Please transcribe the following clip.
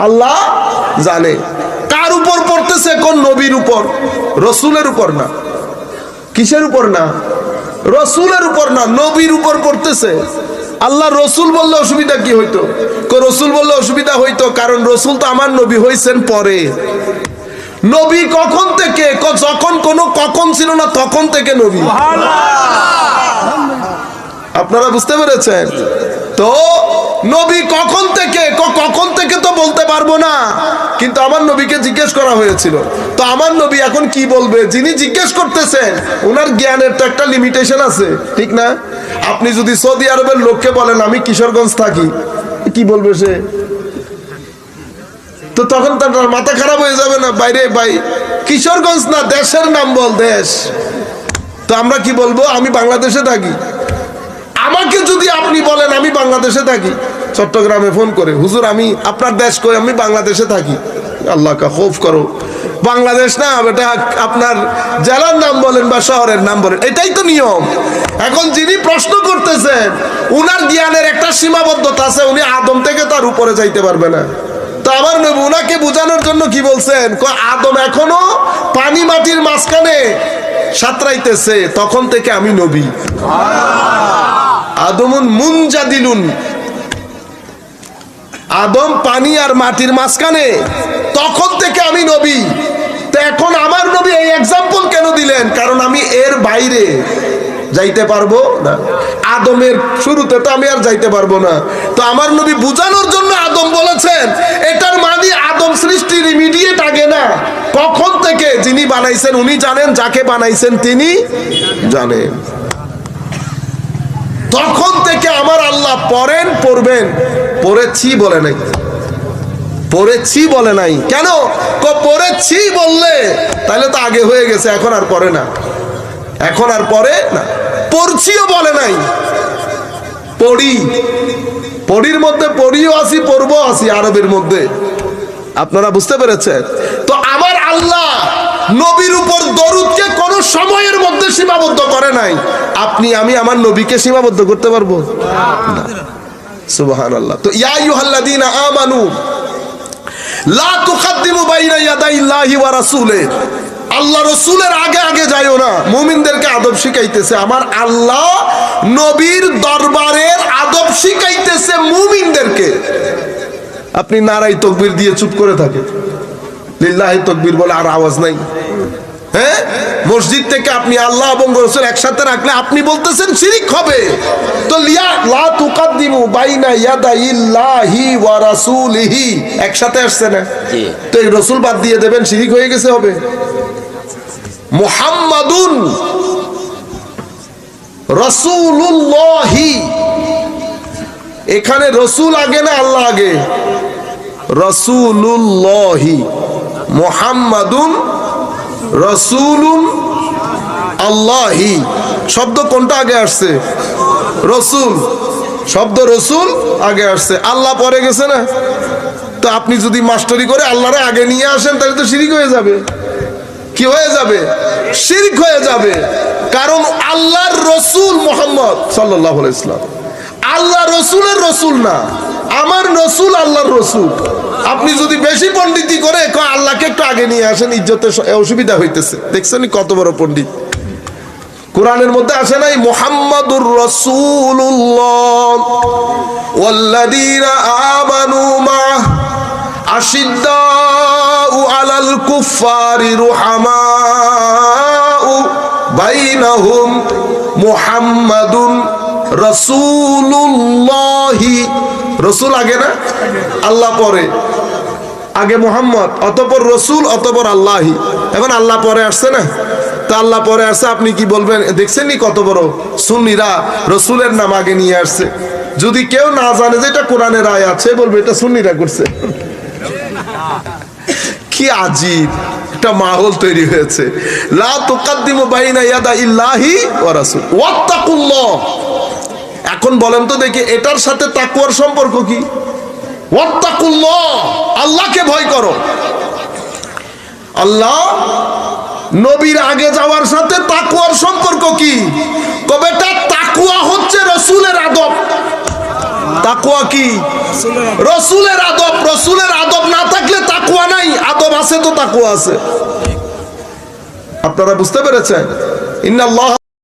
আল্লাহ জানে। কার উপর পড়তেছে? কোন নবীর উপর, রসুলের উপর না। কিসের উপর না? রসুলের উপর না, নবীর উপর পড়তেছে। আল্লাহ রসুল বললে অসুবিধা কি হইতো? রসুল বললে অসুবিধা হইতো, কারণ রসুল তো আমার নবী হইছেন পরে। নবী কখন থেকে? যখন কোনো কখন ছিল না, তখন থেকে নবী। আপনারা বুঝতে পেরেছেন তো? নবী কখন থেকে? কখন থেকে তো বলতে পারবো না, কিন্তু আমার নবীকে জিজ্ঞেস করা হয়েছিল। তো আমার নবী এখন কি বলবে? যিনি জিজ্ঞেস করতেছেন ওনার জ্ঞানের তো একটা লিমিটেশন আছে, ঠিক না? আপনি যদি সৌদি আরবের লোককে বলেন আমি কিশোরগঞ্জ থাকি, কি বলবে সে? তো তখন তার মাথা খারাপ হয়ে যাবে না? বাইরে ভাই, কিশোরগঞ্জ না, দেশের নাম বল, দেশ। তো আমরা কি বলবো? আমি বাংলাদেশে থাকি। আমাকে যদি আপনি বলেন আমি বাংলাদেশে থাকি, চট্টগ্রামে ফোন করে, হুজুর আমি আপনার দেশ কই? আমি বাংলাদেশে থাকি। আল্লাহ কা খৌফ করো, বাংলাদেশ না বেটা, আপনার জেলার নাম বলেন বা শহরের নাম বলেন, এটাই তো নিয়ম। এখন যিনি প্রশ্ন করতেছেন উনার জ্ঞানের একটা সীমাবদ্ধতা আছে, উনি আদম থেকে তার উপরে যাইতে পারবে না। তো আমার নবী উনাকে বোঝানোর জন্য কি বলছেন? আদম এখনো পানি মাটির মাঝখানে সাঁতরাইতেছে, তখন থেকে আমি নবী। আদমুন মুনজাদিলুন, আদম পানি আর মাটির মাঝখানে, তখন থেকে আমি নবী। তো এখন আমার নবী এই এক্সাম্পল কেন দিলেন? কারণ আমি এর বাইরে যাইতে পারবো না। আদমের শুরুতে তো আমি আর যাইতে পারবো না। তো আমার নবী বুঝানোর জন্য আদম বলেছেন, এটার মানে আদম সৃষ্টির ইমিডিয়েট আগে না, কখন থেকে যিনি বানাইছেন উনি জানেন, যাকে বানাইছেন তিনি জানেন। তখন থেকে আমার আল্লাহ পড়েন, পড়বেন। পড়েছি বলে নাই, পড়েছি বলে নাই। কেন? পড়েছি বললে তাহলে তো আগে হয়ে গেছে, এখন আর পড়ে না, এখন আর পড়ে না। পড়ছিও বলে নাই, পড়ি। পড়ির মধ্যে পড়িও আসি, পড়বো আসি আরবের মধ্যে। আপনারা বুঝতে পেরেছেন তো? আমার আল্লাহ নবীর উপর দরুদকে কোন সময়ের মধ্যে সীমাবদ্ধ করে নাই। আপনি আমি আমার নবীকে সীমাবদ্ধ করতে পারবো না। সুবহানাল্লাহ। তো ইয়া আইয়ুহাল্লাযীনা আমানু লা তুকদ্দিমু বাইনা ইয়াদাইল্লাহি ওয়া রাসূলিহি, আল্লাহ রসুলের আগে আগে যাইও না। মুমিনদেরকে আদব শিখাইতেছে আমার আল্লাহ, নবীর দরবারের আদব শিখাইতেছে মুমিনদেরকে। আপনি নারাই তাকবীর দিয়ে চুপ করে থাকেন, লিল্লাহি তাকবীর বলে আর আওয়াজ নাই। হ্যাঁ, মসজিদ থেকে আপনি আল্লাহ এবং রাসূল একসাথে রাখলে আপনি বলতেছেন শিরক হবে। তো লা তুকদ্দিমু বাইনা ইয়াদাইল্লাহি ওয়া রাসূলিহি একসাথে আসছে না? তো এই রাসূল বাদ দিয়ে দেবেন, শিরক হয়ে গেছে হবে। মুহাম্মাদুন রাসূলুল্লাহি, এখানে রসুল আগে না আল্লাহ আগে? রাসূলুল্লাহি, মুহাম্মাদুন রাসূলুন আল্লাহি। শব্দ কোনটা আগে আসছে? রসুল। শব্দ রসুল আগে আসছে, আল্লাহ পরে গেছে না? তো আপনি যদি মাস্টারি করে আল্লাহরে আগে নিয়ে আসেন তাহলে তো শিরক হয়ে যাবে। কি হয়ে যাবে? শিরক হয়ে যাবে। কারণ আল্লাহর রসুল মুহাম্মদ সাল্লাল্লাহু আলাইহি ওয়াসাল্লাম, আল্লাহ রসুলের রসুল না, আমার রসুল আল্লাহর রসুল। আপনি যদি বেশি পণ্ডিতি করে আল্লাহকে একটু আগে নিয়ে আসেন, ইজ্জতে অসুবিধা হইতেছে। দেখছেন কত বড় পণ্ডিত? কোরআনের মধ্যে আসে নাই মুহাম্মাদুর রাসূলুল্লাহ ওয়াল্লাযীনা আমানু মা'আহু আশিদ্দাউ আলাল কুফফারি রুহামাউ বাইনাহুম মুহাম্মাদুন রাসূলুল্লাহি। রসুল আগে না, আল্লাহ পরে। আগে মুহাম্মদ, অতঃপর রসুল, অতঃপর আল্লাহি। এখন আল্লাহ পরে আসছে না? তো আল্লাহ পরে আসছে, আপনি কি বলবেন? দেখছেন নি কত বড় সুন্নিরা রসুলের নাম আগে নিয়ে আসছে। যদি কেউ না জানে যে এটা কোরআনের আয়াত, সে বলবে এটা সুন্নিরা করছে। কি আজীব একটা মাহৌল তৈরি হয়েছে। লা তুকদ্দিমু বাইনা ইয়াদাইল্লাহি ওয়া রাসূল ওয়াত্তাকুল্লাহ। এখন বলেন তো দেখি এটার সাথে তাকওয়ার সম্পর্ক কি? ওয়াত্তাকুল্লাহ, আল্লাহকে ভয় করো। আল্লাহ নবীর আগে যাওয়ার সাথে তাকওয়ার সম্পর্ক কি? কবে তাকওয়া হচ্ছে রাসূলের আদব। তাকওয়া কি? রাসূলের আদব। রাসূলের আদব না তাকওয়া আছে। আপনারা বুঝতে পেরেছেন? ইন্নাল্লাহ